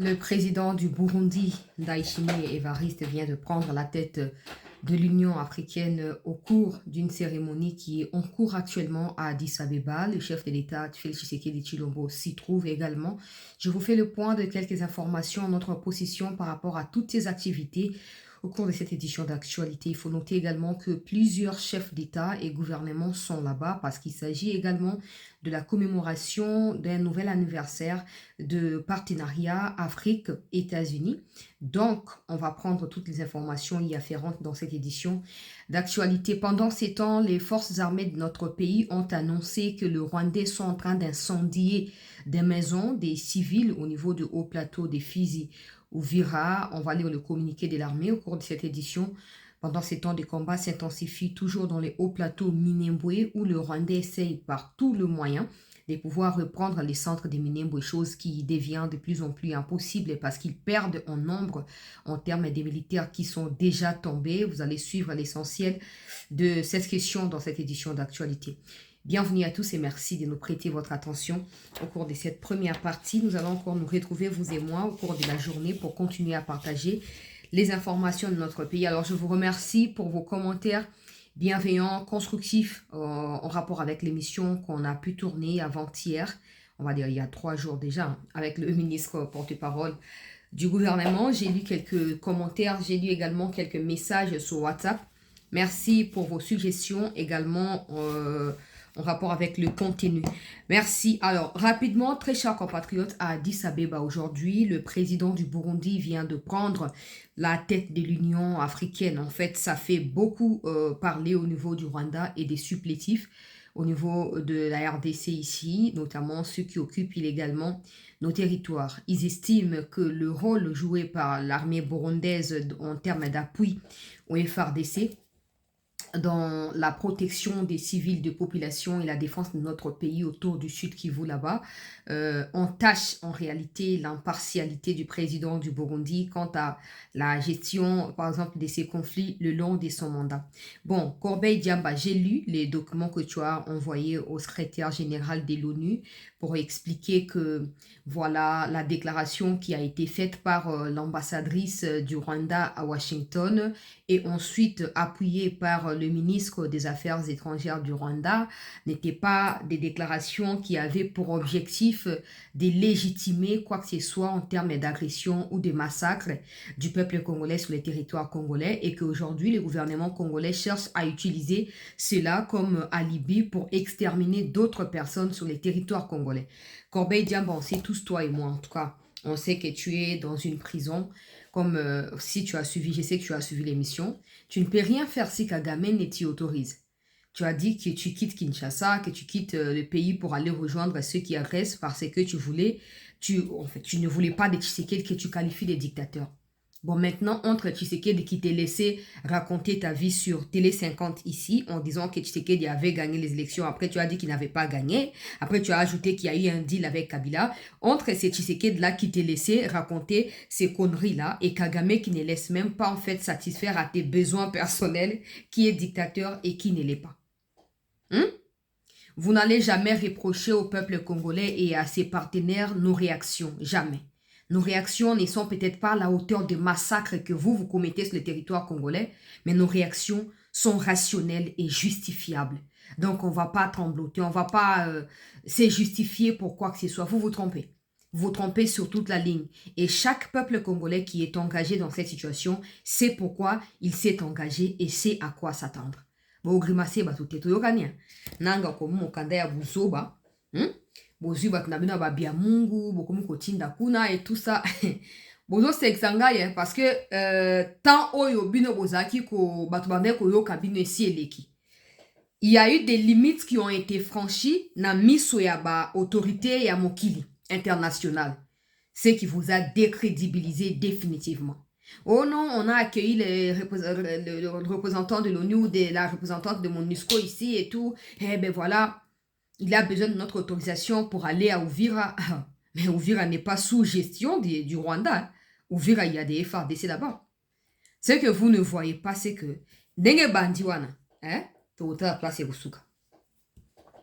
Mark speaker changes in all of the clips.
Speaker 1: Le président du Burundi, Ndayishimiye Evariste, vient de prendre la tête de l'Union africaine au cours d'une cérémonie qui est en cours actuellement à Addis Abeba. Le chef de l'État, Félix Tshisekedi Tshilombo, s'y trouve également. Je vous fais le point de quelques informations en notre position par rapport à toutes ces activités. Au cours de cette édition d'actualité, il faut noter également que plusieurs chefs d'État et gouvernements sont là-bas parce qu'il s'agit également de la commémoration d'un nouvel anniversaire de partenariat Afrique-États-Unis. Donc, on va prendre toutes les informations y afférentes dans cette édition d'actualité. Pendant ces temps, les forces armées de notre pays ont annoncé que les Rwandais sont en train d'incendier des maisons, des civils au niveau du haut plateau des Fizi Uvira. On va lire le communiqué de l'armée au cours de cette édition. Pendant ces temps, des combats s'intensifient toujours dans les hauts plateaux Minembwe où le Rwandais essaye par tous les moyens de pouvoir reprendre les centres de Minembwe, chose qui devient de plus en plus impossible parce qu'ils perdent en nombre en termes des militaires qui sont déjà tombés. Vous allez suivre l'essentiel de cette question dans cette édition d'actualité. Bienvenue à tous et merci de nous prêter votre attention au cours de cette première partie. Nous allons encore nous retrouver, vous et moi, au cours de la journée pour continuer à partager les informations de notre pays. Alors, je vous remercie pour vos commentaires bienveillants, constructifs en rapport avec l'émission qu'on a pu tourner avant-hier, on va dire il y a 3 jours déjà, avec le ministre porte-parole du gouvernement. J'ai lu quelques commentaires, j'ai lu également quelques messages sur WhatsApp. Merci pour vos suggestions également en rapport avec le contenu. Merci. Alors, rapidement, très chers compatriotes, à Addis Abeba aujourd'hui, le président du Burundi vient de prendre la tête de l'Union africaine. En fait, ça fait beaucoup parler au niveau du Rwanda et des supplétifs au niveau de la RDC ici, notamment ceux qui occupent illégalement nos territoires. Ils estiment que le rôle joué par l'armée burundaise en termes d'appui au FRDC dans la protection des civils de population et la défense de notre pays autour du Sud Kivu là-bas, entache en réalité l'impartialité du président du Burundi quant à la gestion, par exemple, de ces conflits le long de son mandat. Bon, Corbeil Diamba, j'ai lu les documents que tu as envoyés au secrétaire général de l'ONU pour expliquer que, voilà, la déclaration qui a été faite par l'ambassadrice du Rwanda à Washington et ensuite appuyée par le ministre des Affaires étrangères du Rwanda n'étaient pas des déclarations qui avaient pour objectif de légitimer quoi que ce soit en termes d'agression ou de massacre du peuple congolais sur les territoires congolais et qu'aujourd'hui le gouvernement congolais cherche à utiliser cela comme alibi pour exterminer d'autres personnes sur les territoires congolais. Corbeil Diamba, on sait tous, toi et moi en tout cas, on sait que tu es dans une prison. Comme si tu as suivi, je sais que tu as suivi l'émission, tu ne peux rien faire si Kagame ne t'y autorise. Tu as dit que tu quittes Kinshasa, que tu quittes le pays pour aller rejoindre ceux qui agressent parce que tu ne voulais pas de Tshisekedi que tu qualifies de dictateur. Bon, maintenant, entre Tshisekedi qui t'a laissé raconter ta vie sur Télé 50 ici, en disant que Tshisekedi avait gagné les élections, après tu as dit qu'il n'avait pas gagné, après tu as ajouté qu'il y a eu un deal avec Kabila, entre ces Tshisekedi-là qui t'a laissé raconter ces conneries-là, et Kagame qui ne laisse même pas en fait satisfaire à tes besoins personnels, qui est dictateur et qui ne l'est pas. Vous n'allez jamais reprocher au peuple congolais et à ses partenaires nos réactions, jamais. Nos réactions ne sont peut-être pas à la hauteur des massacres que vous commettez sur le territoire congolais, mais nos réactions sont rationnelles et justifiables. Donc, on ne va pas trembloter, on ne va pas se justifier pour quoi que ce soit. Vous vous trompez. Vous vous trompez sur toute la ligne. Et chaque peuple congolais qui est engagé dans cette situation sait pourquoi il s'est engagé et sait à quoi s'attendre. Bon, grimacé, bah, tout est tout yokania. Nanga komu mokanda ya buzoba. Bozwi bato na bino babia mungu bokomi kotinda kuna et tout ça bozosekisa ngai parce que tant oyo bino bozalaki bato bandeki koyoka bino esi eleki. Il y a eu des limites qui ont été franchies na miso ya ba autorité ya mokili international, ce qui vous a décrédibilisé définitivement. Oh non, on a accueilli le représentant de l'ONU, la représentante de MONUSCO ici et tout. Eh ben voilà, il a besoin de notre autorisation pour aller à Uvira. Mais Uvira n'est pas sous gestion du Rwanda. Uvira, il y a des FARDC là-bas. Ce que vous ne voyez pas, c'est que Denge Bandiwana, total place Rusuka.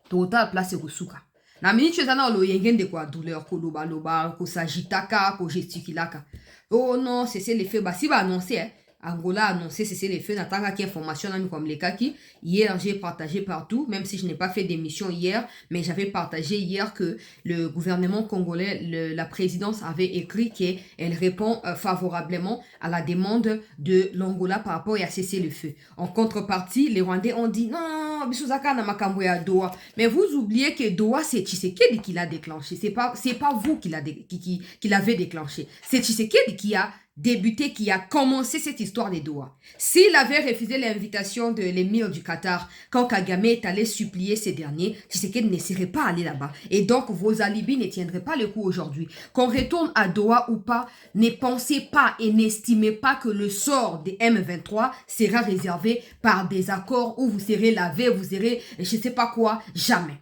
Speaker 1: Total place Rusuka. Na mini tu es dans le yengen de quoi douleur, ko loba loba, ko sagitaka, ko gesticulaka. Oh non, c'est l'effet. Bah si va annoncer, hein. Angola a annoncé c'est l'effet. N'attends qu'il information comme les cas qui. Hier, j'ai partagé partout, même si je n'ai pas fait d'émission hier, mais j'avais partagé hier que le gouvernement congolais, la présidence avait écrit qu'elle répond favorablement à la demande de l'Angola par rapport à cesser le feu. En contrepartie, les Rwandais ont dit non, Bissouzaka na makambo ya Doha. Mais vous oubliez que Doha, c'est Tshisekedi qui l'a déclenché. C'est pas vous qui l'avez déclenché. C'est Tshisekedi qui a débuté, qui a commencé cette histoire des Doha. S'il avait refusé l'invitation de l'émir du Qatar, quand Kagame est allé supplier ces derniers, Tshisekedi ne serait pas allé là-bas. Et donc, vos alibis ne tiendraient pas le coup aujourd'hui. Qu'on retourne à Doha ou pas, ne pensez pas et n'estimez pas que le sort des M23 sera réservé par des accords où vous serez lavé, vous serez, je ne sais pas quoi, jamais.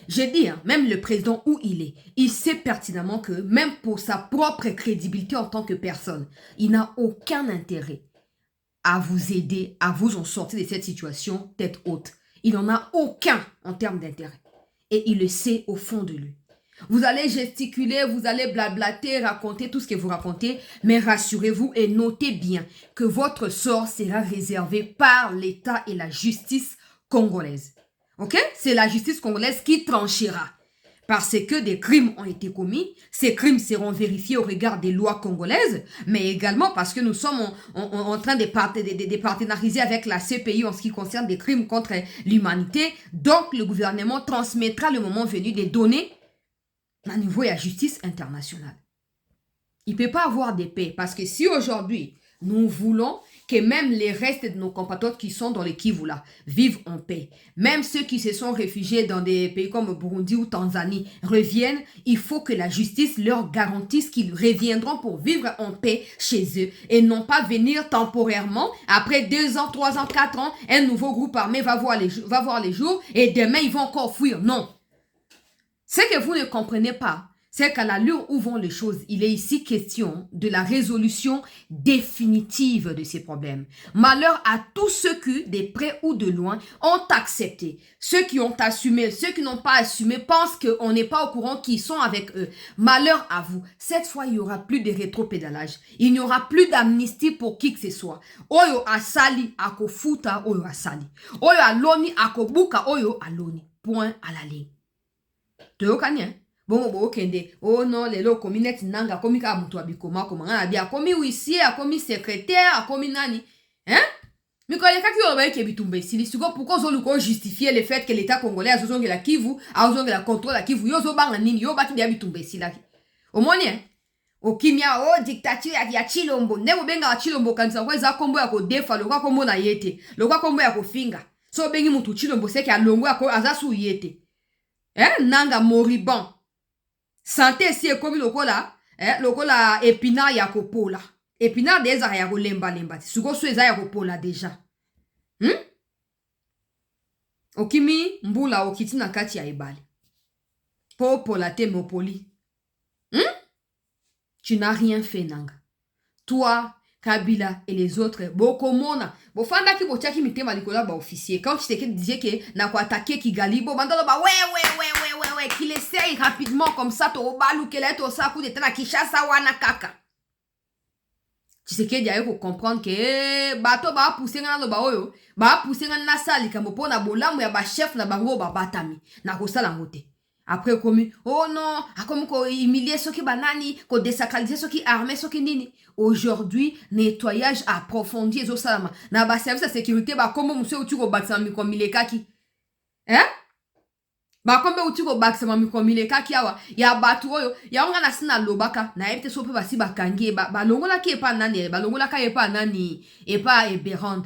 Speaker 1: J'ai dit, hein, même le président où il est, il sait pertinemment que même pour sa propre crédibilité en tant que personne, il n'a aucun intérêt à vous aider, à vous en sortir de cette situation tête haute. Il n'en a aucun en termes d'intérêt. Et il le sait au fond de lui. Vous allez gesticuler, vous allez blablater, raconter tout ce que vous racontez, mais rassurez-vous et notez bien que votre sort sera réservé par l'État et la justice congolaise. Ok? C'est la justice congolaise qui tranchera. Parce que des crimes ont été commis, ces crimes seront vérifiés au regard des lois congolaises, mais également parce que nous sommes en train de partenariser avec la CPI en ce qui concerne des crimes contre l'humanité. Donc, le gouvernement transmettra le moment venu des données à niveau de la justice internationale. Il ne peut pas avoir de paix parce que si aujourd'hui, nous voulons que même les restes de nos compatriotes qui sont dans les Kivu là vivent en paix. Même ceux qui se sont réfugiés dans des pays comme Burundi ou Tanzanie reviennent, il faut que la justice leur garantisse qu'ils reviendront pour vivre en paix chez eux et non pas venir temporairement. Après 2 ans, 3 ans, 4 ans, un nouveau groupe armé va voir les jours et demain ils vont encore fuir. Non. Ce que vous ne comprenez pas, c'est qu'à l'allure où vont les choses, il est ici question de la résolution définitive de ces problèmes. Malheur à tous ceux qui, de près ou de loin, ont accepté. Ceux qui ont assumé, ceux qui n'ont pas assumé pensent qu'on n'est pas au courant qu'ils sont avec eux. Malheur à vous. Cette fois, il n'y aura plus de rétropédalage. Il n'y aura plus d'amnistie pour qui que ce soit. Oyo asali ako futa oyo asali. Oyo aloni ako buka oyo aloni. Point à la ligne. Toyokani, hein? Bon, kende. Oh non, les lots komi net nanga, komi ka mutu abikoma, komanga na bia, komi huissier, komi secrétaire, komi nani. Hein? Mais quand les cas qui ont été bitumbe, si pourquoi ils ont justifié le fait que l'État congolais a besoin de la Kivu, a besoin de la contrôle la Kivu, yo zo bang nini, yo baki dia bitumbe si la. Au moins, hein? O kimia, oh, dictature ya Chilombo. Nebo benga wa Chilombo kanisa kwa za kombo ya ko defa, lo kwa kombo na yete. Lo kwa kombo ya ko finga. So bengi mutu Chilombo seke ya longo ya ko azasu yete. Nanga moriband. Santé si ekomi lokola, lokola épinard ya kopola. Épinard déjà ya kolemba lemba. Suko so eza ya kopola déjà. Okimi mbula okiti na kati ya ebale. Po pola te mopoli. Tu n'as rien fait nanga. Toi, Kabila et les autres, bokomona. Bofanda ki botiaki mitema likola ba officier. Quand tu sais disait que na ko attaquer Kigali, bo bandalo ba ouais, qu'il essaye rapidement comme ça to balu kele to sa coup de tena Kinshasa wana kaka. Tu sais qu'il y a eu pour comprendre que bato ba pousser ngana ba oyo, ba pousser ngana sali kamo pona bolamu ya ba chef na bango ba batami. Na ko sala ngote. Après comme oh non, a comme ko humilier ceux qui banani, ko désacraliser ceux qui armés ceux qui nini. Aujourd'hui, nettoyage approfondi ezo salama. Na ba service de sécurité ba comme monsieur uti ko batsa mi ko mileka ki. Ba kombe uti ko batsa mi ko mileka ki awa. Ya batu oyo, ya onga na sina lobaka, na ebite so pe basi bakangi ba longola ki epa nani, ba longola ka epa nani, epa eberand.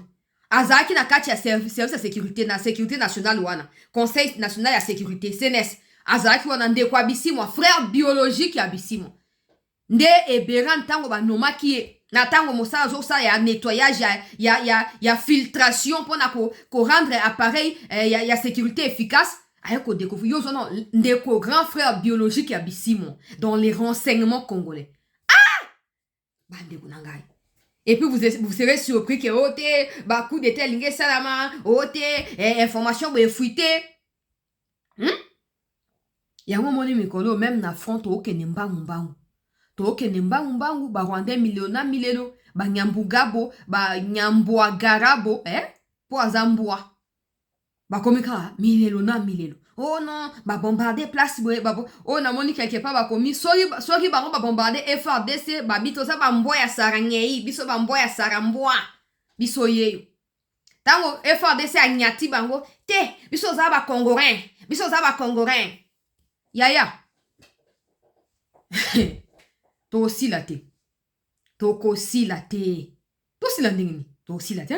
Speaker 1: Azaki na kati ya service de sécurité na sécurité nationale wana. Conseil national ya sécurité CNS. Azaki wana nde kwa bisimo frère biologique ya bisimo. Nde eberan tango ba noma ki na tango mosala zo sa ya nettoyage ya filtration pour na ko rendre appareil ya sécurité efficace ayeko découvrir yo non nde ko grand frère biologique ya bisimo dans les renseignements congolais. Bande kunangai. Et puis vous serez surpris que ote ba coup de tel ngé salama ote information be fuité. Yango moni mikolo même na front okende mbangu mbangu. Okende mbangu mbangu ba Rwandais miliona milelo, ba nyambugabo, ba nyambwagarabo, po azambwa. Ba komika milelo na milelo. Oh non, ba bombarder place boye ba oh na moni quelque part ba komi soki bango ba bombarder FRDC ba bito sa ba mboya sarangei, biso ba mboya sarambwa. Biso yeyo. Tango FRDC anyati bango te, biso za ba Congorin, biso za ba Congorin. Yaya. To aussi la te. To aussi la te. To aussi la ndingini. To aussi la te.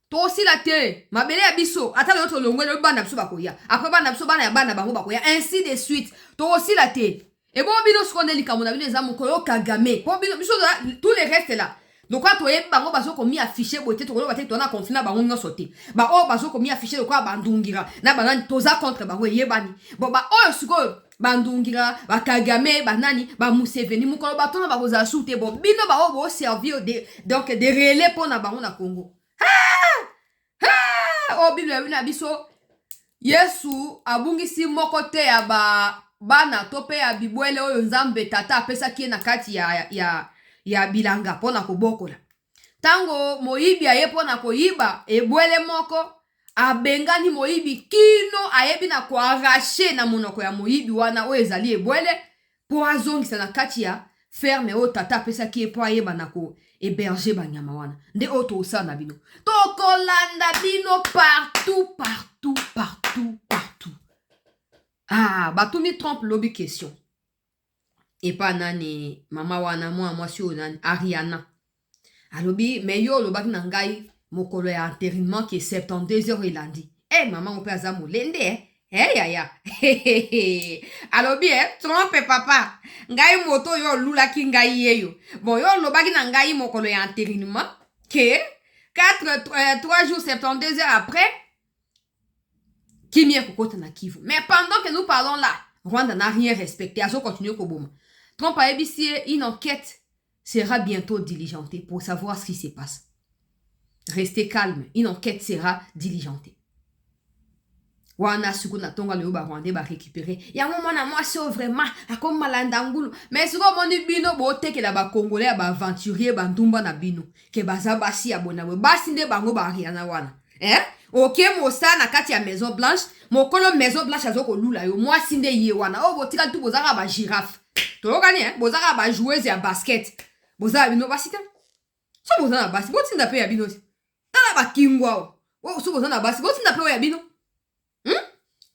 Speaker 1: To aussi la te. Mabele ya biso. Ata le autre longwe le bana biso bakoya. Après bana biso bana ya bana bango bakoya. Ainsi de suite. To aussi la te. Et bon bino skonde likamona bino eza mokolo Kagame. Bon bino biso tous les restes là. Donc quand toye bango baso komi affiché boté to ba te to na confina bango no sauté. Ba o baso komi affiché de quoi bandungira. Na banani toza contre bango yebani. Bon ba o suko bandungira ba Kagame ba nani ba Museveni mukolo batona ba koza soute bon bino ba o bo servir de donc de relais pour na bango na Congo. O Bible na biso Yesu abungisi moko te ya bana tope ya bibwele oyo Nzambe tata apesa kie na kati ya bilanga pona kobokola. Tango moyibi aye pona koyiba ebwele moko abengani moyibi kino ayebi na ko arracher na monoko ya moyibi wana o ezali ebwele po azongisa na kati ya ferme o tata apesa kie po ayeba na ko héberger banyama wana. Nde o to osana bino. Tokolanda bino partout. Ah, batumi trompe lobby question. Et pas nani mama wana moi sur nani Ariana. Alobi mais yo lobaki na ngai mokolo ya enterrement qui est 72 heures ilandi. Maman on peut azamu lende yaya. Alobi trompe papa. Ngai moto yo lulaki ngai yeyo. Bon yo lobaki na ngai mokolo ya enterrement que 3 jours 72 heures après Kimia kokota na Kivu. Mais pendant que nous parlons là, Rwanda n'a rien respecté. Azo continue Koboma. Trump a ébissé, une enquête sera bientôt diligentée pour savoir ce qui se passe. Restez calme. Une enquête sera diligentée. Wana suku na tonga le ba Rwandais ba récupérer. Ya mona moi c'est vraiment comme malandangulu. Mais suko moni bino bote ke la ba Congolais ba aventurier ba ndumba na bino. Ke baza basi abona we. Basi nde bango ba riana wana. Ok mosa na kati ya Maison Blanche. Mokolo Maison Blanche azoko lula yo. Moi sinde ye wana. Oh botika tout bozaka ba girafe. Tolokani bozaka ba joueuse ya basket. Bozaka bino basi ta. So bozana basi. Botinda pe ya bino. Tala ba kingwa. Oh so bozana basi. Botinda pe ya bino.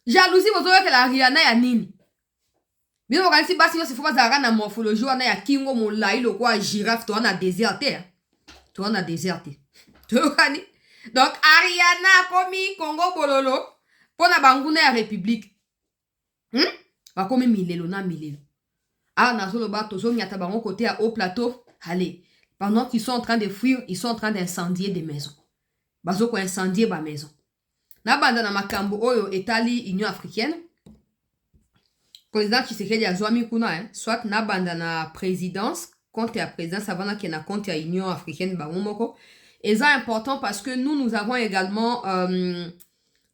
Speaker 1: Jalousie bozoyo ke la Rihanna ya nini. Bino kanisi basi yo se faut bazaka na morphologie wana ya kingo molai lokwa girafe to wana déserté. To wana déserté. Tolokani. Donc Ariana komi Congo bololo pona banguna ya République. Ba komi milelo na milelo. Ah na solo ba tozo nyata bango côté à haut plateau. Allez, pendant qu'ils sont en train de fuir, ils sont en train d'incendier des maisons. Bazo ko incendier ba maison. Na banda na makambo oyo etali Union africaine. Président Tshisekedi azwami kuna soit na banda na présidence compte ya présidence avant na kena compte ya Union africaine ba moko. Et c'est important parce que nous avons également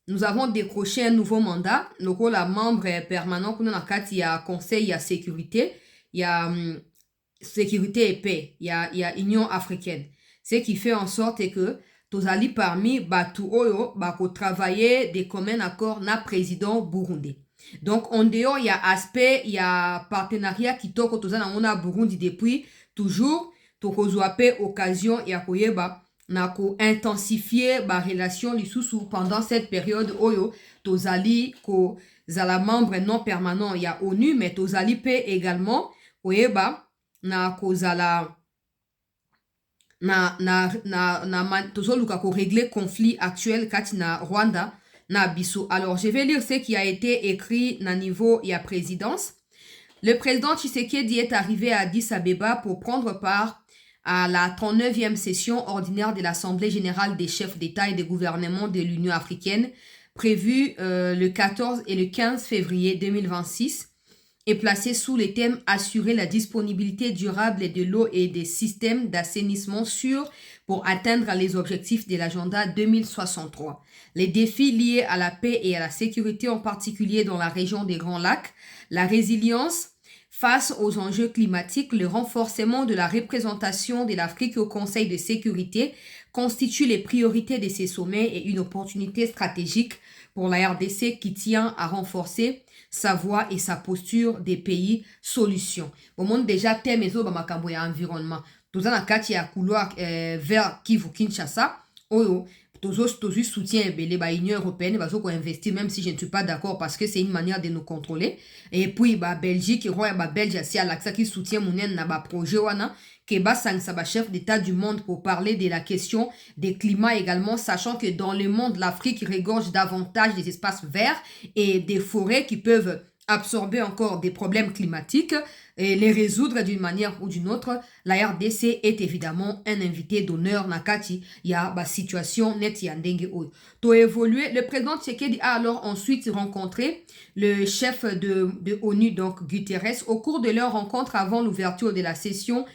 Speaker 1: nous avons décroché un nouveau mandat. Donc, la membre permanent qu'on a il y a conseil, il y a sécurité, il y a sécurité et paix, il y a Union africaine. Ce qui fait en sorte que tous allés parmi Batu Oyo, bako travailler des communs accords na président Burundi. Donc, en dehors, il y a aspect, il y a partenariat qui toque tous on a Burundi depuis toujours. Tokozwape occasion et à koyeba. Nako intensifier ba relation lisusu pendant cette période oyo tozali ko zala membre non permanent ya ONU mais tozali pe également oyeba na ko zala tozoluka ko régler conflit actuel kati na Rwanda na biso. Alors je vais lire ce qui a été écrit na niveau ya présidence. Le président Tshisekedi est arrivé à Addis Abeba pour prendre part à la 39e session ordinaire de l'Assemblée générale des chefs d'État et de gouvernement de l'Union africaine, prévue le 14 et le 15 février 2026 est placé sous le thème assurer la disponibilité durable de l'eau et des systèmes d'assainissement sûrs pour atteindre les objectifs de l'agenda 2063. Les défis liés à la paix et à la sécurité, en particulier dans la région des Grands Lacs, la résilience face aux enjeux climatiques, le renforcement de la représentation de l'Afrique au Conseil de sécurité constituent les priorités de ces sommets et une opportunité stratégique pour la RDC qui tient à renforcer sa voix et sa posture des pays solutions. Au monde déjà thème ezo ba makambo ya environnement. Toza na kati ya couloir vers Kivu Kinshasa. Oyo tozui soutien ebele ba Union européenne bazo ko investir même si je ne suis pas d'accord parce que c'est une manière de nous contrôler. Et puis ba Belgique roi ba Belgique si alaxa qui soutient monen na ba projet wana que basangisa ba chef d'état du monde pour parler de la question des climats également, sachant que dans le monde l'Afrique regorge davantage des espaces verts et des forêts qui peuvent absorber encore des problèmes climatiques et les résoudre d'une manière ou d'une autre. La RDC est évidemment un invité d'honneur nakati ya ba situation net ya ndenge oyo. To évoluer, le président Tshisekedi a alors ensuite rencontré le chef de ONU, donc Guterres, au cours de leur rencontre avant l'ouverture de la session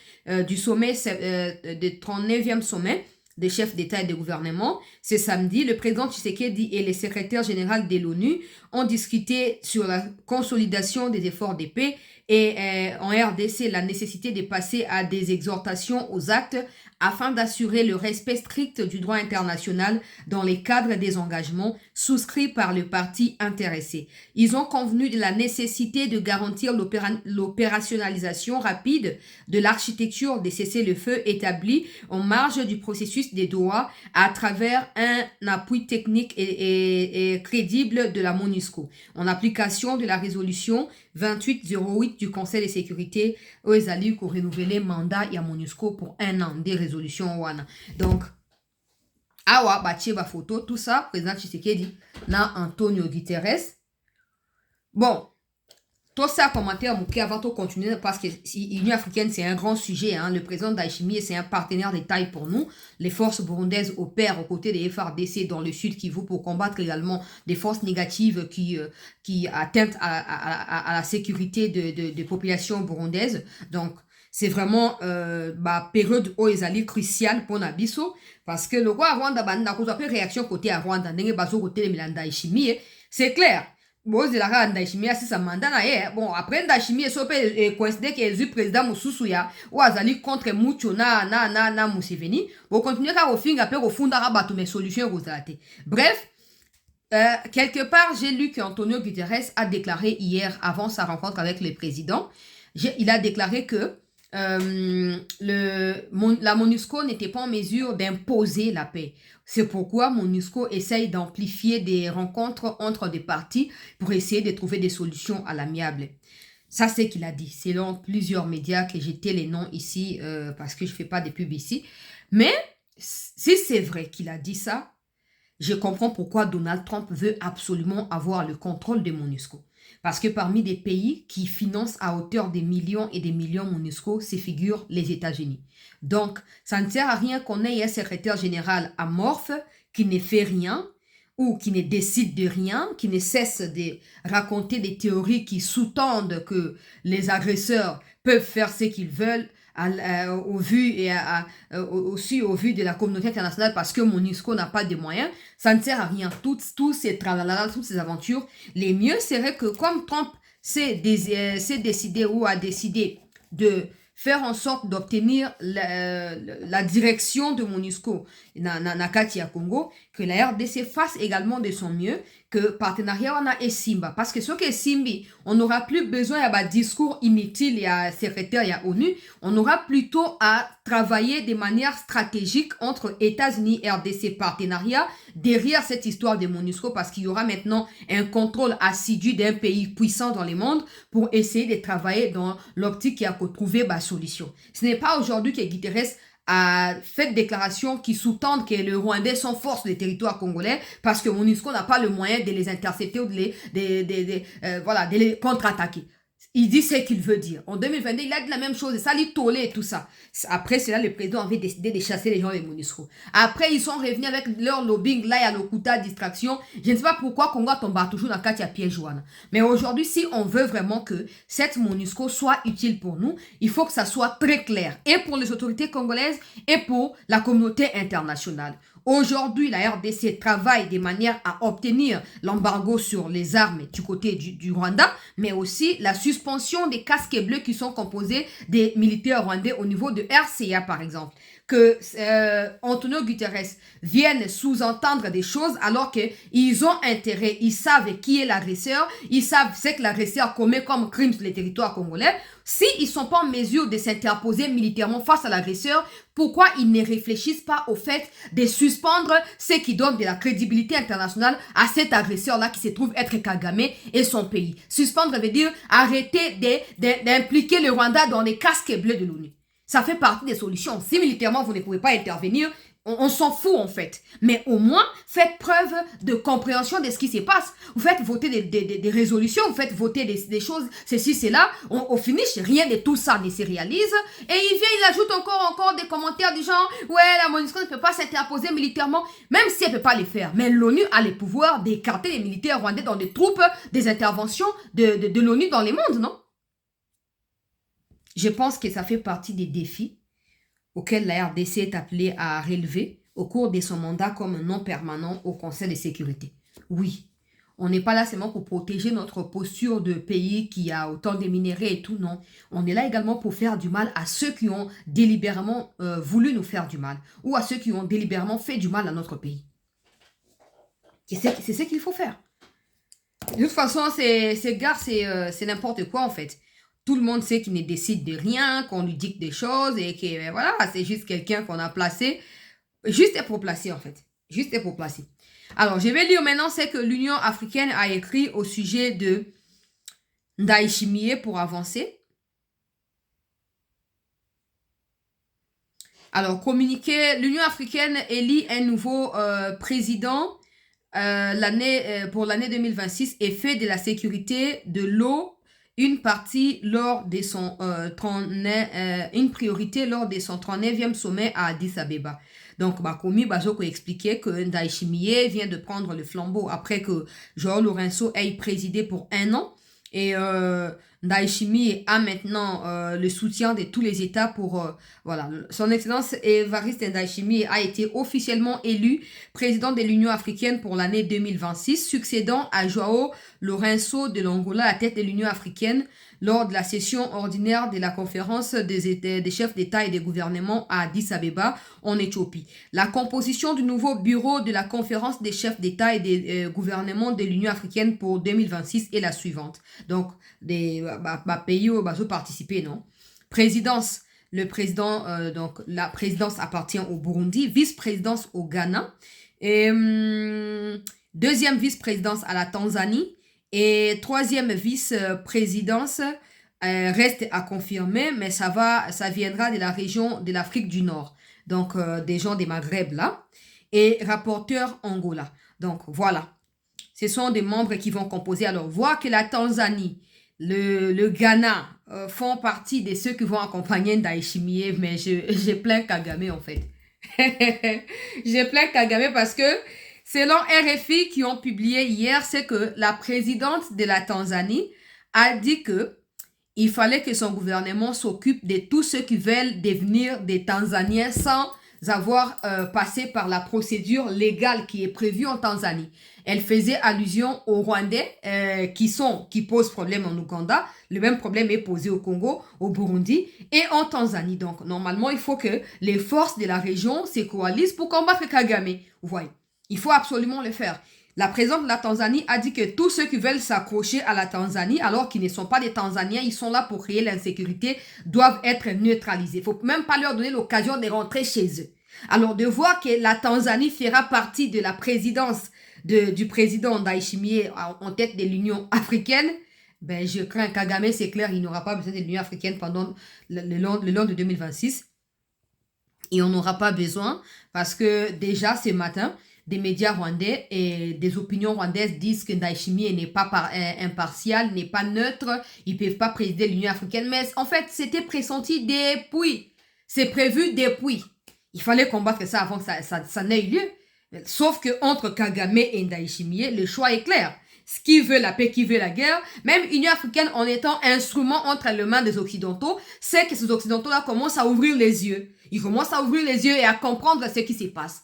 Speaker 1: du sommet, du 39e sommet des chefs d'État et de gouvernement. Ce samedi, le président Tshisekedi et le secrétaire général de l'ONU ont discuté sur la consolidation des efforts de paix et en RDC, la nécessité de passer à des exhortations aux actes afin d'assurer le respect strict du droit international dans les cadres des engagements souscrits par le parti intéressé. Ils ont convenu de la nécessité de garantir l'opérationnalisation rapide de l'architecture des cessez-le-feu établie en marge du processus des Doha à travers un appui technique et crédible de la MONUSCO, en application de la résolution 2808 du Conseil de sécurité où ils allaient renouveler mandat ya MONUSCO pour 1 an des résolutions wana. Donc awa batie ba photo tout ça président Tshisekedi na Antonio Guterres. Bon, tout ça commentaire mouké avant de continuer parce que l'Union africaine c'est un grand sujet, hein. Le président Ndayishimiye c'est un partenaire de taille pour nous. Les forces burundaises opèrent aux côtés des FARDC dans le sud Kivu pour combattre également des forces négatives qui atteintent à la sécurité des populations burundaises. Donc c'est vraiment période où ils allaient cruciale pour Nabiso parce que le roi Rwanda banda ko réaction côté à Rwanda ndenge bazo côté de Ndayishimiye, c'est clair. Bon, c'est la Ndayishimiye si sa mandat na ye. Bon, après Ndayishimiye so pe coïncide que le président Mususu ya ou azali contre Mucho na Museveni. Bon, continuer ka ofinga pe ofunda ka bato mes solutions rozate. Bref, quelque part, j'ai lu qu'Antonio Guterres a déclaré hier, avant sa rencontre avec le président, il a déclaré que la MONUSCO n'était pas en mesure d'imposer la paix. C'est pourquoi MONUSCO essaye d'amplifier des rencontres entre des parties pour essayer de trouver des solutions à l'amiable. Ça, c'est ce qu'il a dit, selon plusieurs médias que j'étais les noms ici parce que je ne fais pas de pub ici. Mais si c'est vrai qu'il a dit ça, je comprends pourquoi Donald Trump veut absolument avoir le contrôle de MONUSCO. Parce que parmi des pays qui financent à hauteur des millions et des millions MONUSCO, se figurent les États-Unis. Donc, ça ne sert à rien qu'on ait un secrétaire général amorphe qui ne fait rien ou qui ne décide de rien, qui ne cesse de raconter des théories qui sous-tendent que les agresseurs peuvent faire ce qu'ils veulent au vu et aussi au vu de la communauté internationale parce que MONUSCO n'a pas de moyens, ça ne sert à rien. Tous ces tralala, toutes ces aventures, les mieux serait que comme Trump s'est décidé ou a décidé de faire en sorte d'obtenir la direction de MONUSCO na kati ya Congo, que la RDC fasse également de son mieux, que partenariat wana et Simba. Parce que ce que Simbi, on n'aura plus besoin d'un discours inutile et secrétaire et ONU, on aura plutôt à travailler de manière stratégique entre États-Unis et RDC partenariat derrière cette histoire de MONUSCO parce qu'il y aura maintenant un contrôle assidu d'un pays puissant dans le monde pour essayer de travailler dans l'optique qui a trouvé la solution. Ce n'est pas aujourd'hui que Guterres a fait déclaration qui sous-tendent que le Rwandais s'enforce les territoires congolais parce que MONUSCO n'a pas le moyen de les intercepter ou de les contre-attaquer. il dit ce qu'il veut dire. En 2022, il a dit la même chose, et ça lui tollait et tout ça. Après cela, le président avait décidé de chasser les gens des MONUSCO. Après, ils sont revenus avec leur lobbying, là, il y a le Kuta distraction. Je ne sais pas pourquoi Congo tombe toujours dans Katia Piège-Joanne. Mais aujourd'hui, si on veut vraiment que cette MONUSCO soit utile pour nous, il faut que ça soit très clair, et pour les autorités congolaises, et pour la communauté internationale. Aujourd'hui, la RDC travaille de manière à obtenir l'embargo sur les armes du côté du Rwanda, mais aussi la suspension des casques bleus qui sont composés des militaires rwandais au niveau de RCA, par exemple. Que Antonio Guterres vienne sous-entendre des choses alors qu'ils ont intérêt, ils savent qui est l'agresseur, ils savent ce que l'agresseur commet comme crime sur les territoires congolais. S'ils ne sont pas en mesure de s'interposer militairement face à l'agresseur, pourquoi ils ne réfléchissent pas au fait de suspendre ce qui donne de la crédibilité internationale à cet agresseur-là qui se trouve être Kagame et son pays? Suspendre veut dire arrêter d'impliquer le Rwanda dans les casques bleus de l'ONU. Ça fait partie des solutions. Si militairement, vous ne pouvez pas intervenir, on s'en fout en fait. Mais au moins, faites preuve de compréhension de ce qui se passe. Vous faites voter des résolutions, vous faites voter des choses, ceci, cela. Au finish, rien de tout ça ne se réalise. Et il vient, il ajoute encore des commentaires du genre, ouais, la MONUSCO ne peut pas s'interposer militairement, même si elle ne peut pas les faire. Mais l'ONU a le pouvoir d'écarter les militaires rwandais dans des troupes, des interventions de l'ONU dans les mondes, non? Je pense que ça fait partie des défis auxquels la RDC est appelée à relever au cours de son mandat comme non permanent au Conseil de sécurité. Oui, on n'est pas là seulement pour protéger notre posture de pays qui a autant de minéraux et tout, non. On est là également pour faire du mal à ceux qui ont délibérément voulu nous faire du mal ou à ceux qui ont délibérément fait du mal à notre pays. C'est ce qu'il faut faire. De toute façon, ces gars, c'est n'importe quoi en fait. Tout le monde sait qu'il ne décide de rien, qu'on lui dicte des choses et que voilà, c'est juste quelqu'un qu'on a placé, juste pour placer en fait, juste pour placer. Alors, je vais lire maintenant ce que l'Union africaine a écrit au sujet de Ndayishimiye pour avancer. Alors, communiqué, l'Union africaine élit un nouveau président pour l'année 2026 et fait de la sécurité de l'eau une partie lors de son une priorité lors de son 39e sommet à Addis Abeba. Donc, Bakomi Bajoko expliquait que Ndayishimiye vient de prendre le flambeau après que João Lourenço ait présidé pour 1 an. Et Ndayishimiye a maintenant le soutien de tous les États pour... voilà, son Excellence Évariste Ndayishimiye a été officiellement élu président de l'Union africaine pour l'année 2026, succédant à João Lourenço de l'Angola à la tête de l'Union africaine lors de la session ordinaire de la conférence des chefs d'État et des gouvernements à Addis Abeba en Éthiopie. La composition du nouveau bureau de la conférence des chefs d'État et des gouvernements de l'Union africaine pour 2026 est la suivante. Donc, des pays où participer, non? Présidence. Le président, donc la présidence appartient au Burundi, vice-présidence au Ghana, et deuxième vice-présidence à la Tanzanie, et troisième vice-présidence reste à confirmer, mais ça viendra de la région de l'Afrique du Nord, donc des gens des Maghreb là, et rapporteur Angola. Donc voilà, ce sont des membres qui vont composer. Alors, voir que la Tanzanie, le Ghana font partie de ceux qui vont accompagner Ndayishimiye, mais j'ai plein Kagame en fait. J'ai plein Kagame parce que selon RFI qui ont publié hier, c'est que la présidente de la Tanzanie a dit que il fallait que son gouvernement s'occupe de tous ceux qui veulent devenir des Tanzaniens sans avoir passé par la procédure légale qui est prévue en Tanzanie. Elle faisait allusion aux Rwandais qui posent problème en Ouganda. Le même problème est posé au Congo, au Burundi et en Tanzanie. Donc, normalement, il faut que les forces de la région se coalisent pour combattre Kagame. Vous voyez, il faut absolument le faire. La présidente de la Tanzanie a dit que tous ceux qui veulent s'accrocher à la Tanzanie, alors qu'ils ne sont pas des Tanzaniens, ils sont là pour créer l'insécurité, doivent être neutralisés. Il ne faut même pas leur donner l'occasion de rentrer chez eux. Alors, de voir que la Tanzanie fera partie de la présidence du président Ndayishimiye en tête de l'Union africaine, ben, je crains Kagame, c'est clair, il n'aura pas besoin de l'Union africaine pendant le long de 2026. Et on n'aura pas besoin parce que déjà ce matin, des médias rwandais et des opinions rwandaises disent que Ndayishimiye n'est pas impartial, n'est pas neutre, ils ne peuvent pas présider l'Union africaine. Mais en fait, c'était pressenti depuis. C'est prévu depuis. Il fallait combattre ça avant que ça n'ait eu lieu. Sauf que entre Kagame et Ndayishimiye, le choix est clair. Ce qui veut la paix, qui veut la guerre, même l'Union africaine en étant instrument entre les mains des Occidentaux, c'est que ces Occidentaux-là commencent à ouvrir les yeux. Ils commencent à ouvrir les yeux et à comprendre ce qui se passe.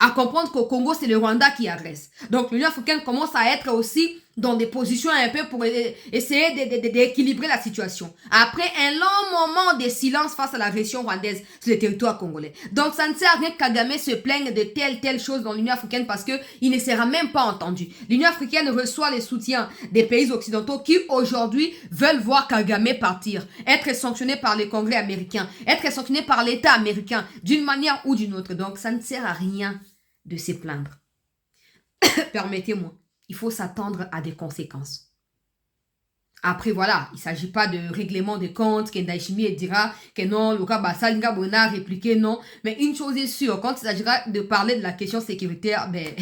Speaker 1: À comprendre qu'au Congo, c'est le Rwanda qui agresse. Donc l'Union africaine commence à être aussi dans des positions un peu pour essayer d'équilibrer la situation. Après un long moment de silence face à l'agression rwandaise sur le territoire congolais. Donc ça ne sert à rien que Kagame se plaigne de telle chose dans l'Union africaine parce qu'il ne sera même pas entendu. L'Union africaine reçoit les soutiens des pays occidentaux qui aujourd'hui veulent voir Kagame partir, être sanctionné par les Congrès américains, être sanctionné par l'État américain d'une manière ou d'une autre. Donc ça ne sert à rien de se plaindre. Permettez-moi, il faut s'attendre à des conséquences. Après, voilà, il ne s'agit pas de règlement de comptes, que Ndayishimiye dira que non, le cas Bassalinga Bona a répliqué non. Mais une chose est sûre, quand il s'agira de parler de la question sécuritaire, ben,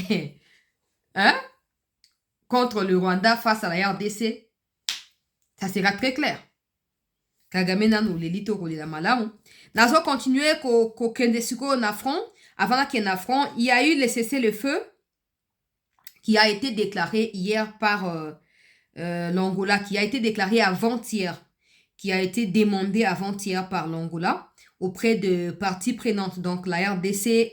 Speaker 1: hein, contre le Rwanda face à la RDC, ça sera très clair. Kagame nanu l'élite au la malamu. Nazo continuer qu'au Kendesiko na front. Avant qu'il y ait un affront, il y a eu le cessez-le-feu qui a été déclaré hier par l'Angola, qui a été déclaré avant-hier, qui a été demandé avant-hier par l'Angola auprès de parties prenantes, donc la RDC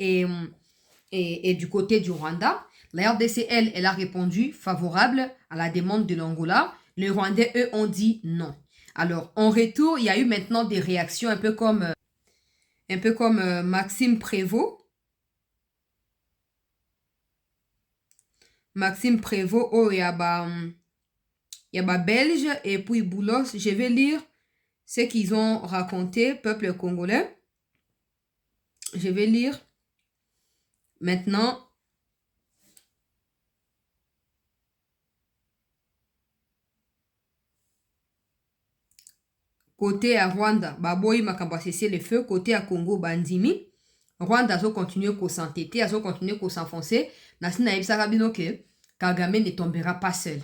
Speaker 1: et du côté du Rwanda. La RDC, elle a répondu favorable à la demande de l'Angola. Les Rwandais, eux, ont dit non. Alors, en retour, il y a eu maintenant des réactions un peu comme Maxime Prévost. Maxime Prévost, oh, il y a Belge et puis Boulos. Je vais lire ce qu'ils ont raconté, peuple congolais. Je vais lire maintenant. Côté à Rwanda, Baboyi Makamba cessé le feu. Côté à Congo, Bandimi. Rwanda a continué à s'entêter, a continué à s'enfoncer. Nasina Ebsarabino que Kagame ne tombera pas seul.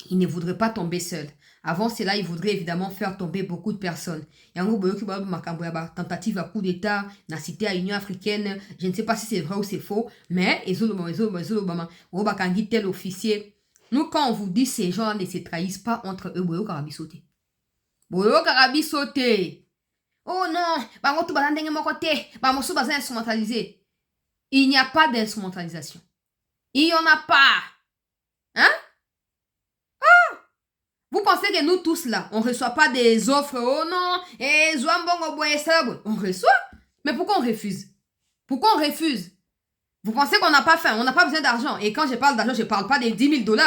Speaker 1: Il ne voudrait pas tomber seul. Avant cela, il voudrait évidemment faire tomber beaucoup de personnes. Yango Boyoki Babu Makambo Yaba, tentative à coup d'État, na cité à l'Union africaine, je ne sais pas si c'est vrai ou c'est faux, mais tel officier. Nous, quand on vous dit ces gens ne se trahissent pas entre eux, Boyo Karabi sauté. Boyo Karabi sauté. Oh non, il n'y a pas d'instrumentalisation. Il n'y en a pas. Hein? Ah! Vous pensez que nous tous là, on ne reçoit pas des offres? Oh non, on reçoit. Mais pourquoi on refuse? Pourquoi on refuse? Vous pensez qu'on n'a pas faim, on n'a pas besoin d'argent. Et quand je parle d'argent, je ne parle pas des 10 000 $.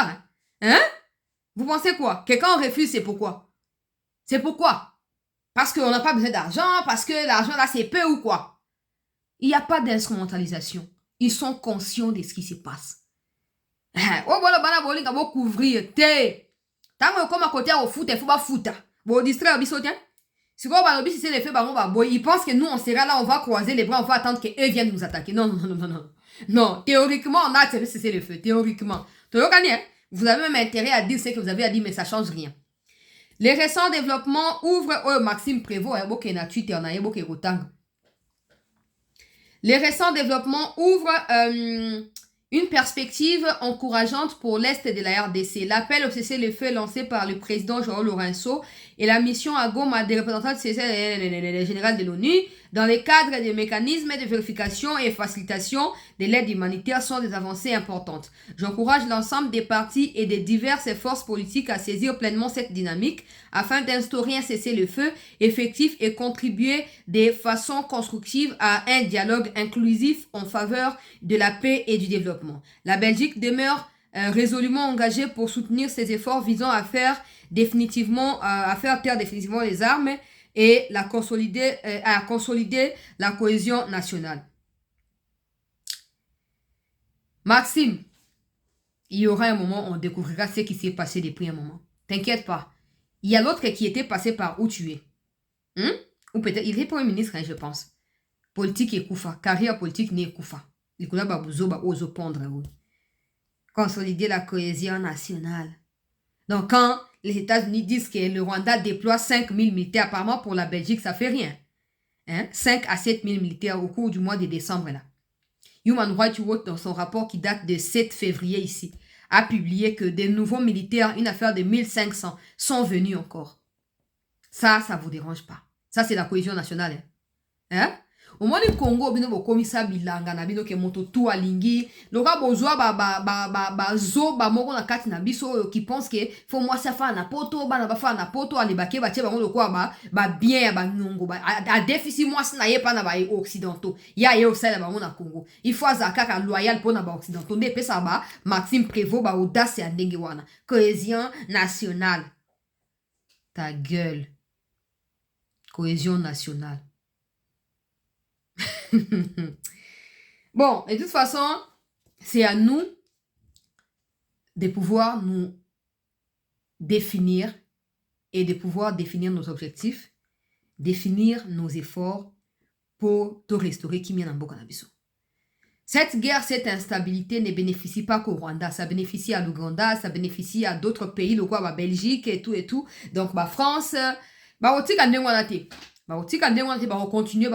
Speaker 1: Hein? Vous pensez quoi? Que quand on refuse, c'est pourquoi? C'est pourquoi? Parce qu'on n'a pas besoin d'argent, parce que l'argent là c'est peu ou quoi? Il n'y a pas d'instrumentalisation. Ils sont conscients de ce qui se passe. Oh voilà, bana boli ka bo couvrir te. Tango comme à côté au foot, il faut pas foot. Bon distraire biso tiens. Si quoi ba si c'est les faits ba on va boy, ils pensent que nous on sera là, on va croiser les bras, on va attendre que eux viennent nous attaquer. Non non non non non. Non, théoriquement on a accepté cesser le feu, théoriquement. Vous avez même intérêt à dire ce que vous avez à dire mais ça change rien. Les récents développements ouvrent Maxime Prévost les récents développements ouvrent une perspective encourageante pour l'Est de la RDC. L'appel au cessez-le-feu lancé par le président João Lourenço et la mission à Goma des représentants généraux de l'ONU dans le cadre des mécanismes de vérification et facilitation de l'aide humanitaire sont des avancées importantes. J'encourage l'ensemble des partis et des diverses forces politiques à saisir pleinement cette dynamique afin d'instaurer un cessez-le-feu effectif et contribuer de façon constructive à un dialogue inclusif en faveur de la paix et du développement. La Belgique demeure résolument engagée pour soutenir ces efforts visant à faire taire définitivement les armes et à consolider la cohésion nationale. Maxime, il y aura un moment où on découvrira ce qui s'est passé depuis un moment. T'inquiète pas. Il y a l'autre qui était passé par où tu es. Ou peut-être, il est Premier ministre, je pense. Politique et Koufa. Carrière politique n'est Koufa. Nicolas Babouzo, ozo pondre, oui. Consolider la cohésion nationale. Donc, quand les États-Unis disent que le Rwanda déploie 5 000 militaires, apparemment pour la Belgique, ça fait rien. Hein? 5 à 7 000 militaires au cours du mois de décembre, là. Human Rights Watch, dans son rapport qui date de 7 février ici, a publié que des nouveaux militaires, une affaire de 1500, sont venus encore. Ça vous dérange pas. Ça, c'est la cohésion nationale. Hein? Au moins, le Congo, bino bo komisa bilanga na bino ke moto tout alingi. Loka bozwa zo moko na kati na biso qui pense que faut moi ça fa na poto ba na ba fa na poto ali ba ke ba tie ba ngo kwa ba bien ya ba nyongo ba a déficit moi na ye pa na ba occidentaux. Ya ye au sala ba na Congo. Il faut azaka ka loyal pour na ba occidentaux. Ne pe ça ba Maxime Prévost ba audace ya ndenge wana. Cohésion nationale. Ta gueule. Cohésion nationale. Bon, et de toute façon, c'est à nous de pouvoir nous définir et de pouvoir définir nos objectifs, définir nos efforts pour te restaurer Kimia Namboka Nabiso. Cette guerre, cette instabilité ne bénéficie pas qu'au Rwanda, ça bénéficie à l'Ouganda, ça bénéficie à d'autres pays, le quoi, Belgique et tout et tout. Donc, France, aussi quand on a été. Va continuer.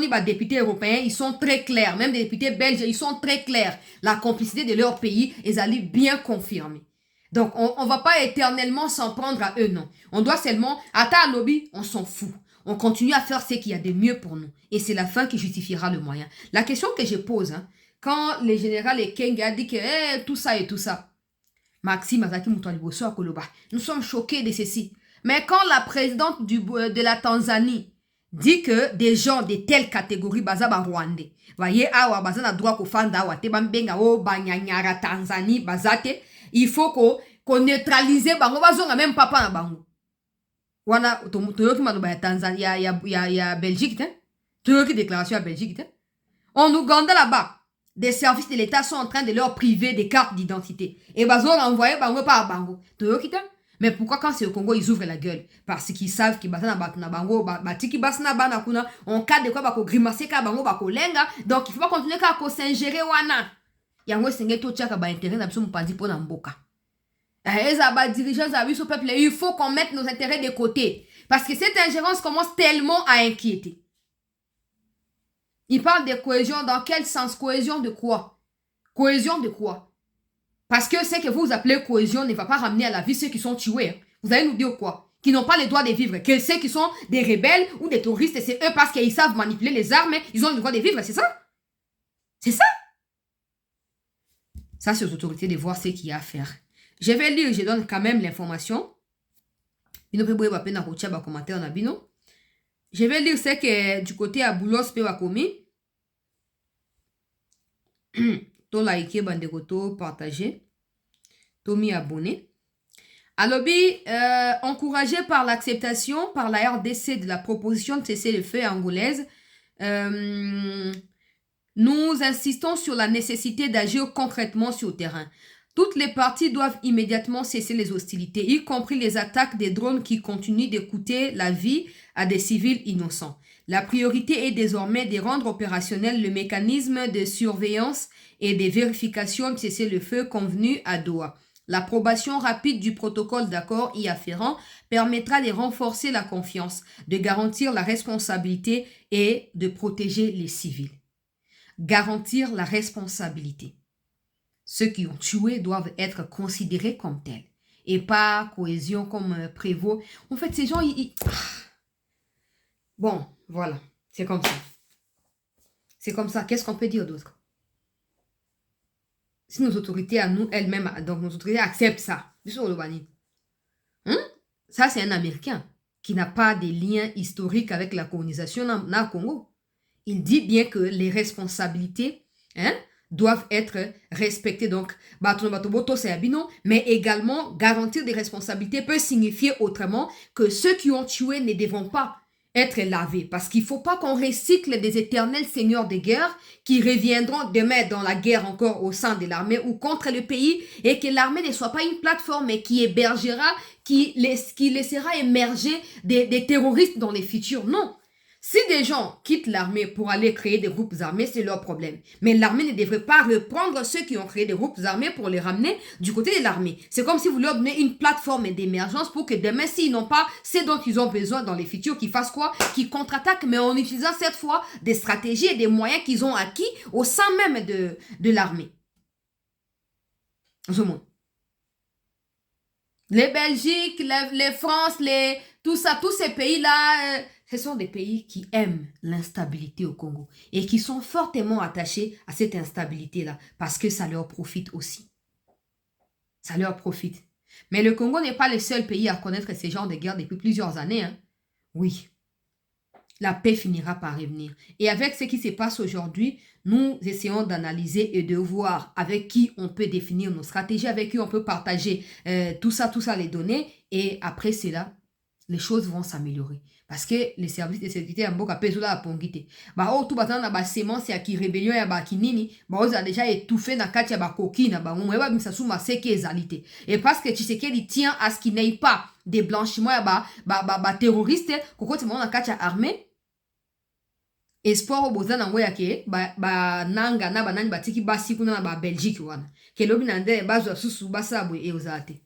Speaker 1: Les députés européens, ils sont très clairs. Même les députés belges, ils sont très clairs. La complicité de leur pays, ils allaient bien confirmer. Donc, on ne va pas éternellement s'en prendre à eux, non. On doit seulement, à ta lobby, on s'en fout. On continue à faire ce qu'il y a de mieux pour nous. Et c'est la fin qui justifiera le moyen. La question que je pose, hein, quand le général Ekenga dit que tout ça et tout ça, Maxime Azaki Moutoualiboso à Koloba, nous sommes choqués de ceci. Mais quand la présidente de la Tanzanie dit que des gens de telle catégorie bazaba rwandais, voyez, awa bazana droit ko fanda wa te bambenga o banyanyara Tanzanie bazate, il faut qu'on neutralise bango bazonga même papa na bango. Wana toyoki maloba ya Tanzanie ya Belgique te. Toyoki déclaration ya Belgique te. En Ouganda là-bas, des services de l'État sont en train de leur priver des cartes d'identité. Et bazonga envoyer bango par bango. Toyoki te. Mais pourquoi quand c'est au Congo, ils ouvrent la gueule? Parce qu'ils savent qu'ils battent na bango, batiki basna bana kuna, en cas de quoi bako grimacer ka bango bako lenga, donc il faut pas continuer ka ko s'ingérer wana. Yango senge to tchaka ba intérêt na biso mpandi po na mboka. Eza ba dirigeants za biso peuple, il faut qu'on mette nos intérêts de côté parce que cette ingérence commence tellement à inquiéter. Il parle de cohésion dans quel sens? Cohésion de quoi? Cohésion de quoi? Parce que ce que vous appelez cohésion ne va pas ramener à la vie ceux qui sont tués. Hein. Vous allez nous dire quoi? Qui n'ont pas le droit de vivre. Que ceux qui sont des rebelles ou des terroristes, c'est eux parce qu'ils savent manipuler les armes, ils ont le droit de vivre, c'est ça? C'est ça? Ça, c'est aux autorités de voir ce qu'il y a à faire. Je vais lire, je donne quand même l'information. Je vais lire ce que du côté à Boulos Pewakomi. To like, bandekoto, partager. Tomi abonné. Alobi, encouragé par l'acceptation par la RDC de la proposition de cesser le feu angolaise, nous insistons sur la nécessité d'agir concrètement sur le terrain. Toutes les parties doivent immédiatement cesser les hostilités, y compris les attaques des drones qui continuent de coûter la vie à des civils innocents. La priorité est désormais de rendre opérationnel le mécanisme de surveillance et de vérification de cessez-le-feu convenu à Doha. L'approbation rapide du protocole d'accord y afférent permettra de renforcer la confiance, de garantir la responsabilité et de protéger les civils. Garantir la responsabilité. Ceux qui ont tué doivent être considérés comme tels et pas cohésion comme Prévost. En fait, ces gens, Bon, voilà, c'est comme ça. C'est comme ça. Qu'est-ce qu'on peut dire d'autre? Si nos autorités à nous, elles-mêmes, donc nos autorités acceptent ça, ça c'est un Américain qui n'a pas de lien historique avec la colonisation dans le Congo. Il dit bien que les responsabilités doivent être respectées. Donc, mais également, garantir des responsabilités peut signifier autrement que ceux qui ont tué ne devront pas être lavés. Parce qu'il ne faut pas qu'on recycle des éternels seigneurs de guerre qui reviendront demain dans la guerre encore au sein de l'armée ou contre le pays et que l'armée ne soit pas une plateforme qui hébergera, qui laissera émerger des terroristes dans les futurs. Non. Si des gens quittent l'armée pour aller créer des groupes armés, c'est leur problème. Mais l'armée ne devrait pas reprendre ceux qui ont créé des groupes armés pour les ramener du côté de l'armée. C'est comme si vous leur donnez une plateforme d'émergence pour que demain, s'ils n'ont pas ce dont ils ont besoin dans les futurs, qu'ils fassent quoi? Qu'ils contre-attaquent, mais en utilisant cette fois des stratégies et des moyens qu'ils ont acquis au sein même de l'armée. Les Belgiques, les France, tout ça, tous ces pays-là, ce sont des pays qui aiment l'instabilité au Congo et qui sont fortement attachés à cette instabilité-là parce que ça leur profite aussi. Ça leur profite. Mais le Congo n'est pas le seul pays à connaître ces genres de guerres depuis plusieurs années. Hein. Oui. La paix finira par revenir. Et avec ce qui se passe aujourd'hui, nous essayons d'analyser et de voir avec qui on peut définir nos stratégies, avec qui on peut partager tout ça, les données. Et après cela, les choses vont s'améliorer. Parce que les services de sécurité en boka peso la pongite. Ba o tout batana ba semence ya ki rébellion ya ba kinini, ba oza déjà étouffé na kati ya ba kokina ba mwa misa suma seke ezalité. Et parce que Tshisekedi tient à ce qu'il n'ait pas des blanchiments ya ba terroristes, kokoti mo na kati ya armée. Espoir oboza na ngoya ke ba nanga na banani batiki basi kuna na ba Belgique wana. Ke lobi na nde bazo susu basabo e ozate.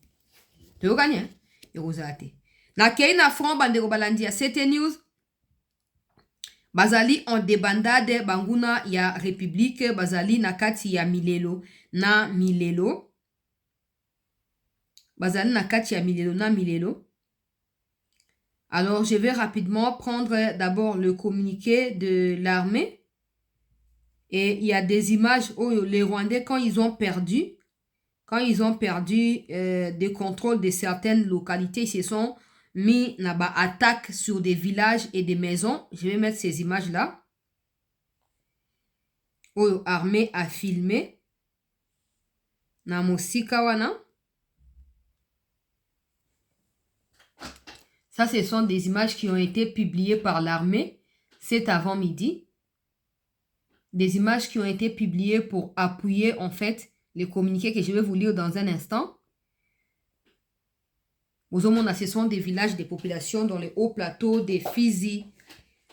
Speaker 1: Toyokanye e ozate. Na kei na front bandeko balandi ya CT News. Bazali en débandade banguna ya République, bazali na kati ya Milelo na Milelo. Bazali na kati ya Milelo na Milelo. Alors, je vais rapidement prendre d'abord le communiqué de l'armée. Et il y a des images où les Rwandais, quand ils ont perdu des contrôles de certaines localités, ils se sont mis là-bas attaque sur des villages et des maisons. Je vais mettre ces images-là. Où l'armée a filmé. Namosikawana. Ça, ce sont des images qui ont été publiées par l'armée cet avant-midi. Des images qui ont été publiées pour appuyer, en fait, les communiqués que je vais vous lire dans un instant. Aux Omona, ce sont des villages, des populations dans les hauts plateaux, des Fizi,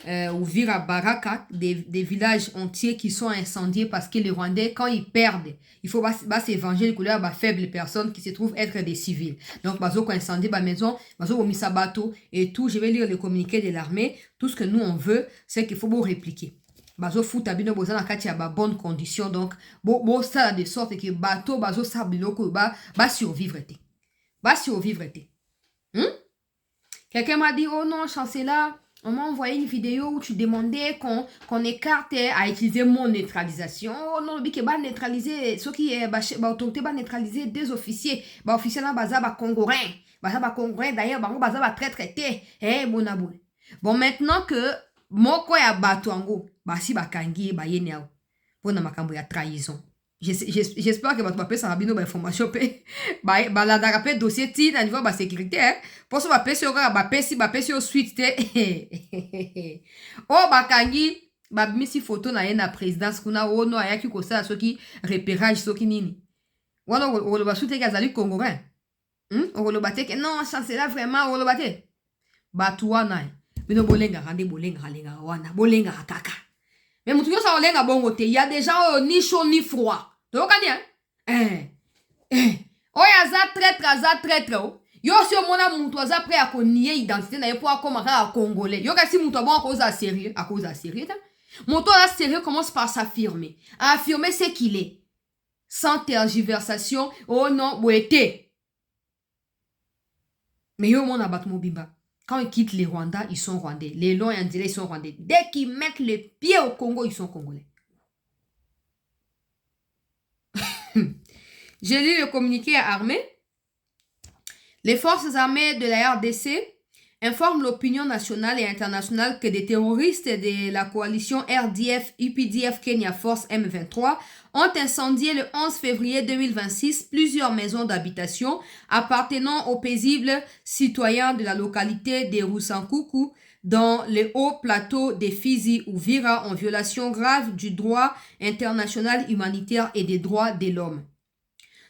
Speaker 1: ou Vira Baraka, des villages entiers qui sont incendiés parce que les Rwandais, quand ils perdent, il faut s'évanger les couleurs à faibles personnes qui se trouvent être des civils. Donc, bazo incendié ma maison, bazo misabato et tout. Je vais lire le communiqué de l'armée. Tout ce que nous on veut, c'est qu'il faut beau répliquer. Bazo fout abino boza na kati ya ba bonne condition. Donc, bo ça de sorte que bateau bazo sabiloko ba survivre te. Ba survivre te. Quelqu'un m'a dit, oh non, chancelier, on m'a envoyé une vidéo où tu demandais qu'on écarte à utiliser mon neutralisation. Oh non, le ba neutraliser, ce qui est autorité ba neutraliser des officiers. Ba officiers là, baza ba congolais. Baza ba congolais, d'ailleurs, baza ba très traité. Eh, bon abou. Bon, maintenant que moko ya batuango, ba si ba kangi, ba yene au. Pour na makambo ya trahison. J'espère que votre papier sera bien information la rappel dossier ti à niveau de sécurité pour ce papier sur papier sur suite oh bakangi misi photo na ye na présidence kuna ono ayaki ko ça soki repérage soki nini wana o ba soute kazali congolais o lo bateke non chancelier vraiment o lo bate batwa na bino bolenga rande bolenga lenga wana bolenga kaka mais mutu yo sa olenga bongo te il y a des gens ni chaud ni froid. Oya za traître yo si omona muntu aza prêt à nier identité na ye pour akomaka congolais yo kasi muntu bon à cause sérieux muntu à sérieux commence par s'affirmer à affirmer ce qu'il est sans tergiversation. Oh non boete mais yo mona bat mobimba quand ils quittent les Rwandais ils sont rwandais, les longs et ils sont rwandais, dès qu'ils mettent les pieds au Congo ils sont congolais. J'ai lu le communiqué armé. Les forces armées de la RDC informent l'opinion nationale et internationale que des terroristes de la coalition RDF, UPDF Kenya Force M23 ont incendié le 11 février 2026 plusieurs maisons d'habitation appartenant aux paisibles citoyens de la localité de Rusankuku dans les hauts plateaux des Fizi Uvira en violation grave du droit international humanitaire et des droits de l'homme.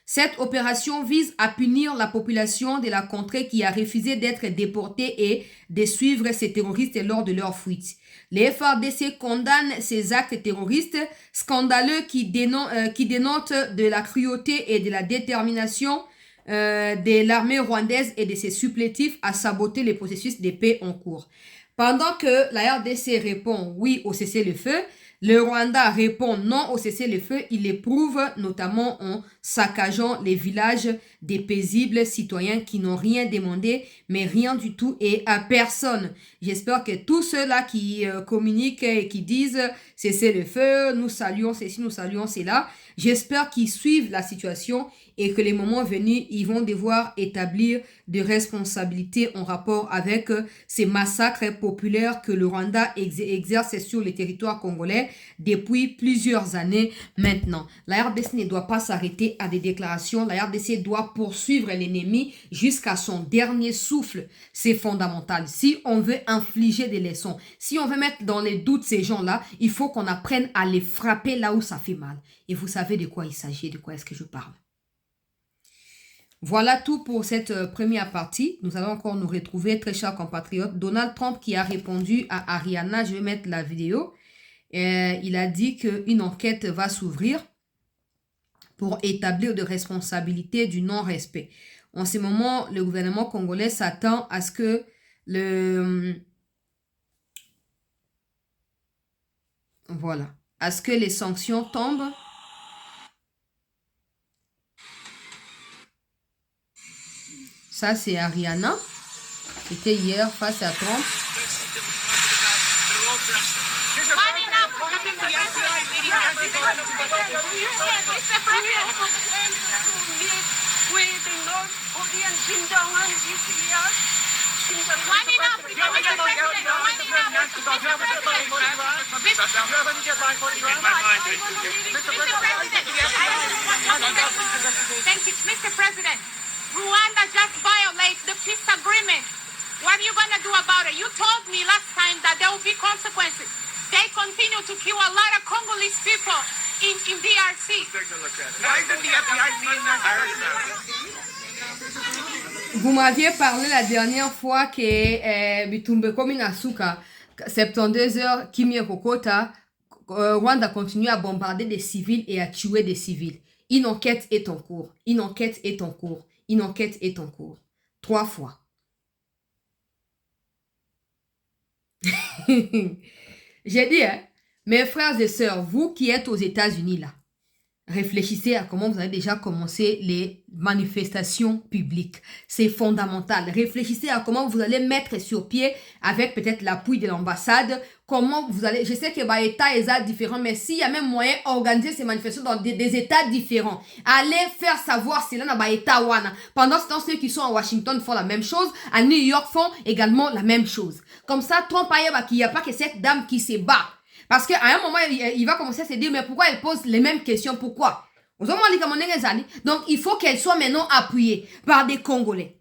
Speaker 1: Cette opération vise à punir la population de la contrée qui a refusé d'être déportée et de suivre ces terroristes lors de leur fuite. Les FARDC condamnent ces actes terroristes scandaleux qui dénotent de la cruauté et de la détermination de l'armée rwandaise et de ses supplétifs à saboter les processus de paix en cours. Pendant que la RDC répond oui au cessez-le-feu, le Rwanda répond non au cessez-le-feu. Il l'éprouve notamment en saccageant les villages des paisibles citoyens qui n'ont rien demandé, mais rien du tout et à personne. J'espère que tous ceux-là qui communiquent et qui disent cessez-le-feu, nous saluons ceci, nous saluons cela, j'espère qu'ils suivent la situation et que les moments venus, ils vont devoir établir des responsabilités en rapport avec ces massacres populaires que le Rwanda exerce sur le territoire congolais depuis plusieurs années maintenant. La RDC ne doit pas s'arrêter à des déclarations. La RDC doit poursuivre l'ennemi jusqu'à son dernier souffle. C'est fondamental. Si on veut infliger des leçons, si on veut mettre dans les doutes ces gens-là, il faut qu'on apprenne à les frapper là où ça fait mal. Et vous savez de quoi il s'agit, de quoi est-ce que je parle. Voilà tout pour cette première partie. Nous allons encore nous retrouver, très chers compatriotes. Donald Trump qui a répondu à Ariana, je vais mettre la vidéo. Il a dit qu'une enquête va s'ouvrir pour établir de responsabilités du non-respect. En ce moment, le gouvernement congolais s'attend à ce que à ce que les sanctions tombent. Ça, c'est Ariana. C'était hier face à Trump.
Speaker 2: Mr. President, Rwanda just violated the peace agreement. What are you going to do about it? You told me last time that there will be consequences. They continue to kill a lot of Congolese people in DRC. Why isn't the FBI seeing that?
Speaker 1: Vous m'aviez parlé la dernière fois que Bitumbe Kominasuka, 72 heures, Kimie Kokota, Rwanda continue à bombarder des civils et à tuer des civils. Une enquête est en cours. Une enquête est en cours. Une enquête est en cours. 3 fois. J'ai dit, hein, mes frères et sœurs, vous qui êtes aux États-Unis là, réfléchissez à comment vous avez déjà commencé les manifestations publiques. C'est fondamental. Réfléchissez à comment vous allez mettre sur pied, avec peut-être l'appui de l'ambassade, comment vous allez... Je sais que les États sont différents, mais s'il y a même moyen d'organiser ces manifestations dans des États différents, allez faire savoir cela dans les États. Pendant ce temps, ceux qui sont à Washington font la même chose, à New York font également la même chose. Comme ça, Trump, il n'y a pas que cette dame qui se bat. Parce qu'à un moment, il va commencer à se dire, mais pourquoi elle pose les mêmes questions? Pourquoi? Donc, il faut qu'elle soit maintenant appuyée par des Congolais.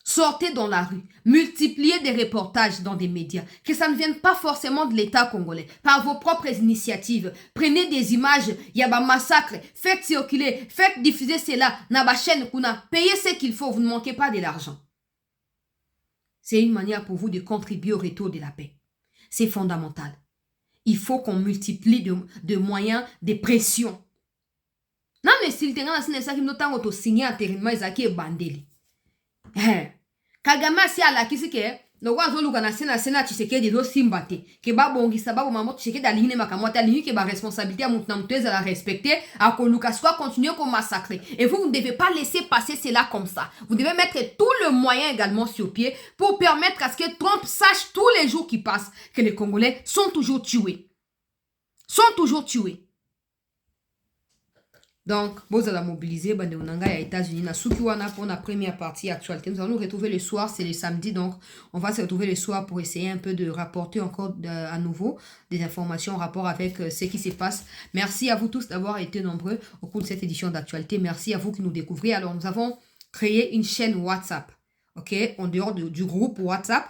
Speaker 1: Sortez dans la rue, multipliez des reportages dans des médias, que ça ne vienne pas forcément de l'État congolais, par vos propres initiatives. Prenez des images, il y a un massacre, faites circuler, faites diffuser cela, na chaîne kuna, payez ce qu'il faut, vous ne manquez pas de l'argent. C'est une manière pour vous de contribuer au retour de la paix. C'est fondamental. Il faut qu'on multiplie de moyens de pression. Non, mais s'il tenga na ça qui nous t'a auto signé intérimaire Isaki Bandeli. Kagame si ala kisike no wazo luka na sena Tshisekedi do simbate ke ba bongi sababu mamoto Tshisekedi aline makamota aline ke ba responsabilité à mon namtez à la respecter à que Lucas soit continuer comme massacrer. Et vous ne devez pas laisser passer cela comme ça. Vous devez mettre tout le moyen également sur pied pour permettre à ce que Trump sache tous les jours qui passent que les Congolais sont toujours tués. Sont toujours tués. Donc, vous allez mobiliser Bandeonanga et États-Unis. Na Sukiwana pour la première partie actualité. Nous allons nous retrouver le soir, c'est le samedi. Donc, on va se retrouver le soir pour essayer un peu de rapporter encore à nouveau des informations en rapport avec ce qui se passe. Merci à vous tous d'avoir été nombreux au cours de cette édition d'actualité. Merci à vous qui nous découvrez. Alors, nous avons créé une chaîne WhatsApp. OK? En dehors du groupe WhatsApp,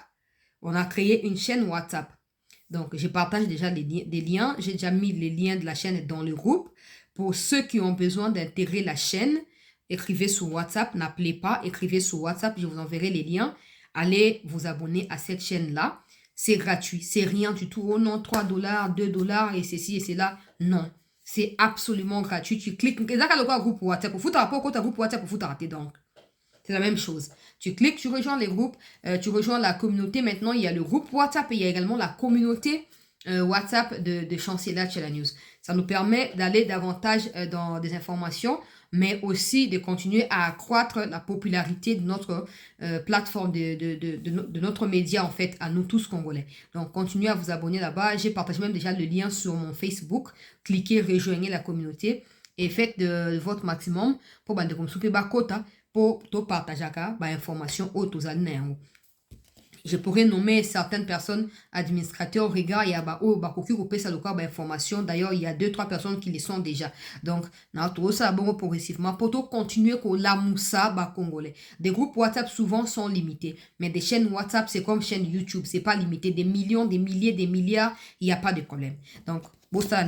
Speaker 1: on a créé une chaîne WhatsApp. Donc, je partage déjà des liens. J'ai déjà mis les liens de la chaîne dans le groupe. Pour ceux qui ont besoin d'intégrer la chaîne, écrivez sur WhatsApp, n'appelez pas, écrivez sur WhatsApp, je vous enverrai les liens. Allez vous abonner à cette chaîne-là. C'est gratuit, c'est rien du tout. Oh non, 3 $, 2 $ et ceci et cela. Non, c'est absolument gratuit. Tu cliques, c'est le groupe WhatsApp pour foutre rapport au groupe WhatsApp pour foutre rater donc. C'est la même chose. Tu cliques, tu rejoins les groupes, tu rejoins la communauté. Maintenant, il y a le groupe WhatsApp et il y a également la communauté WhatsApp de Chancela Chela News. Ça nous permet d'aller davantage dans des informations, mais aussi de continuer à accroître la popularité de notre plateforme, de notre média, en fait, à nous tous Congolais. Donc, continuez à vous abonner là-bas. J'ai partagé même déjà le lien sur mon Facebook. Cliquez, rejoignez la communauté et faites de votre maximum pour bande comme souper bakota pour partager l'information aux alnés. Je pourrais nommer certaines personnes, administrateurs, regards, il y a information. D'ailleurs, il y a 2-3 personnes qui les sont déjà. Donc, ça bon progressivement pour continuer la moussa congolais. Des groupes WhatsApp souvent sont limités, mais des chaînes WhatsApp, c'est comme chaîne YouTube, c'est pas limité. Des millions, des milliers, des milliards, il n'y a pas de problème. Donc, ça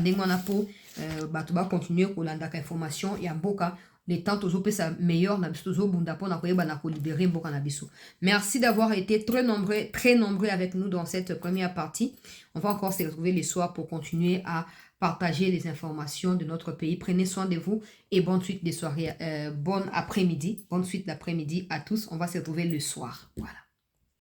Speaker 1: continuer la information et en boka. Les temps toujours ça meilleur libérer. Merci d'avoir été très nombreux avec nous dans cette première partie. On va encore se retrouver les soirs pour continuer à partager les informations de notre pays. Prenez soin de vous et bonne suite des soirées, bonne après-midi, bonne suite d'après-midi à tous. On va se retrouver le soir. Voilà.